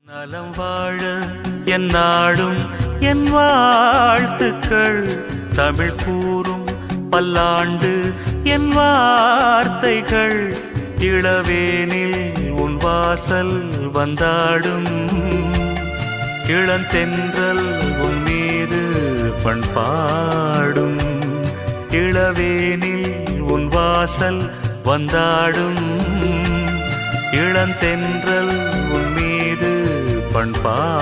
நலம் வாழ என் நாடும் என் வாழ்த்துக்கள். தமிழ் கூறும் பல்லாண்டு என் வார்த்தைகள். இளவேனில் உன் வாசல் வந்தாடும். இளந்தென்றல் உன் மீது பண்பாடும். இளவேனில் உன் வாசல் வந்தாடும். இளந்தென்றல் உன் மீது பண்பாடும்.